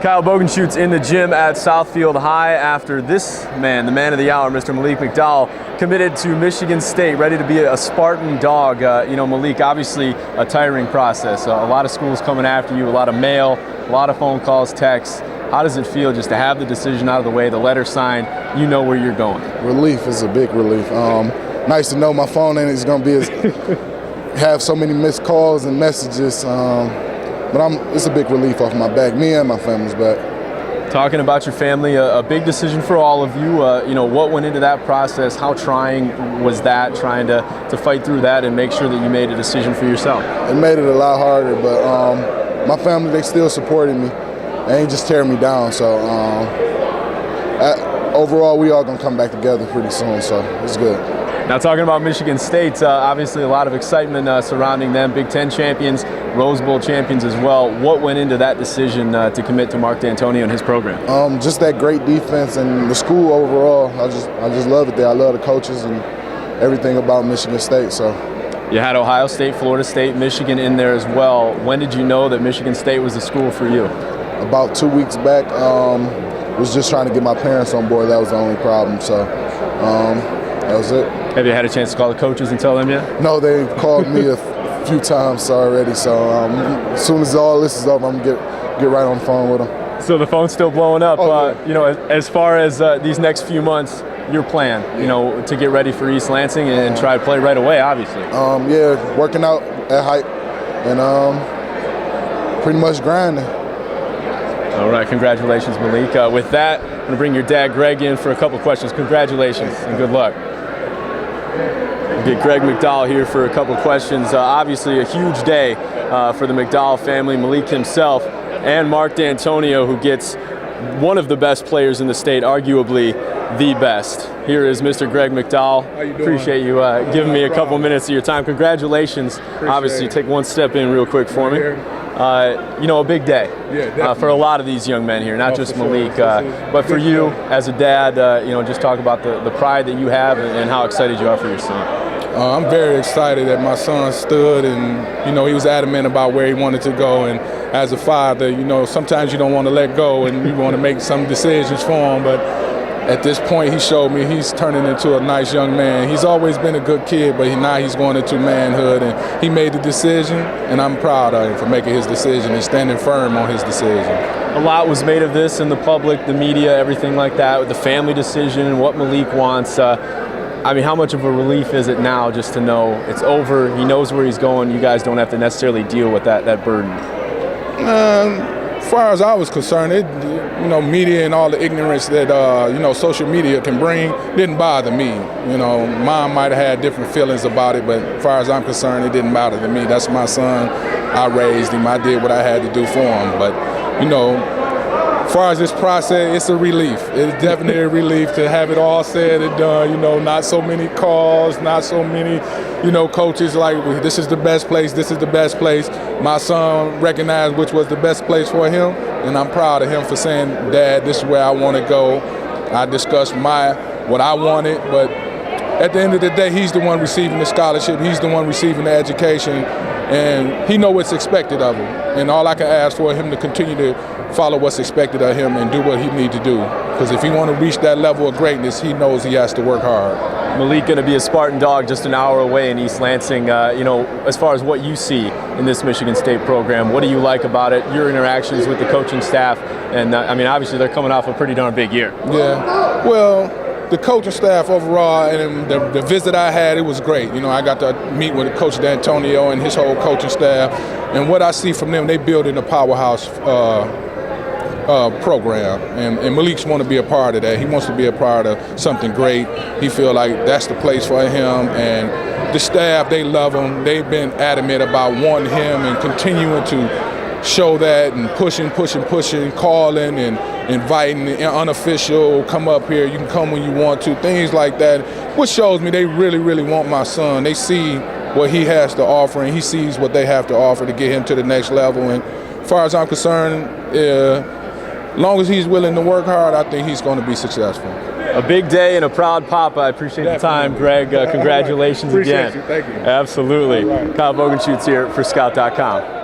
Kyle Bogenschutz in the gym at Southfield High after this man, the man of the hour, Mr. Malik McDowell, committed to Michigan State, ready to be a Spartan dog. Malik, obviously a tiring process. A lot of schools coming after you, a lot of mail, a lot of phone calls, texts. How does it feel just to have the decision out of the way, the letter signed, you know where you're going? Relief is a big relief. Nice to know my phone ain't going to be have so many missed calls and messages. But it's a big relief off my back, me and my family's back. Talking about your family, a big decision for all of you. What went into that process? How trying was that, trying to fight through that and make sure that you made a decision for yourself? It made it a lot harder, but my family, they still supported me. They ain't just tearing me down. So overall, we all going to come back together pretty soon, so it's good. Now talking about Michigan State, obviously a lot of excitement surrounding them, Big Ten champions, Rose Bowl champions as well. What went into that decision to commit to Mark D'Antonio and his program? Just that great defense and the school overall. I just love it there. I love the coaches and everything about Michigan State. So you had Ohio State, Florida State, Michigan in there as well. When did you know that Michigan State was the school for you? About 2 weeks back. Was just trying to get my parents on board. That was the only problem. So that was it. Have you had a chance to call the coaches and tell them yet? No, they called me a few times already. So as soon as all this is over, I'm gonna get right on the phone with them. So the phone's still blowing up. Oh, yeah. As far as these next few months, your plan, to get ready for East Lansing and try to play right away, obviously. Yeah, working out at height and pretty much grinding. All right, congratulations, Malik. With that, I'm going to bring your dad, Greg, in for a couple questions. Congratulations and good luck. We'll get Greg McDowell here for a couple questions. Obviously, a huge day for the McDowell family, Malik himself, and Mark D'Antonio, who gets one of the best players in the state, arguably the best. Here is Mr. Greg McDowell. How you doing? Appreciate you giving me a couple minutes of your time. Congratulations. Obviously, take one step in real quick for me. A big day for a lot of these young men here, not just Malik, but for you as a dad, just talk about the pride that you have and how excited you are for your son. I'm very excited that my son stood and, he was adamant about where he wanted to go. And as a father, sometimes you don't want to let go and you want to make some decisions for him. But at this point, he showed me he's turning into a nice young man. He's always been a good kid, but now he's going into manhood, and he made the decision, and I'm proud of him for making his decision and standing firm on his decision. A lot was made of this in the public, the media, everything like that, with the family decision and what Malik wants. How much of a relief is it now just to know it's over, he knows where he's going, you guys don't have to necessarily deal with that burden? As far as I was concerned, media and all the ignorance that, social media can bring didn't bother me. Mom might have had different feelings about it, but as far as I'm concerned, it didn't bother me. That's my son. I raised him. I did what I had to do for him. But, as far as this process, it's a relief. It's definitely a relief to have it all said and done. Not so many calls, not so many, coaches like, this is the best place, this is the best place. My son recognized which was the best place for him, and I'm proud of him for saying, Dad, this is where I want to go. I discussed what I wanted, but at the end of the day, he's the one receiving the scholarship, he's the one receiving the education, and he knows what's expected of him. And all I can ask for him to continue to follow what's expected of him and do what he needs to do. Because if he wants to reach that level of greatness, he knows he has to work hard. Malik going to be a Spartan dog just an hour away in East Lansing. As far as what you see in this Michigan State program, what do you like about it, your interactions with the coaching staff? And obviously they're coming off a pretty darn big year. Yeah, well, the coaching staff overall and the visit I had, it was great. I got to meet with Coach D'Antonio and his whole coaching staff. And what I see from them, they building a powerhouse program, and Malik's want to be a part of that. He wants to be a part of something great. He feel like that's the place for him, and the staff, they love him. They've been adamant about wanting him and continuing to show that and pushing, calling and inviting the unofficial, come up here, you can come when you want to, things like that, which shows me they really, really want my son. They see what he has to offer, and he sees what they have to offer to get him to the next level. And as far as I'm concerned, as long as he's willing to work hard, I think he's going to be successful. A big day and a proud papa. I appreciate the time, Greg. Congratulations again. Appreciate you. Thank you. Absolutely. Kyle Bogenschutz here for Scout.com.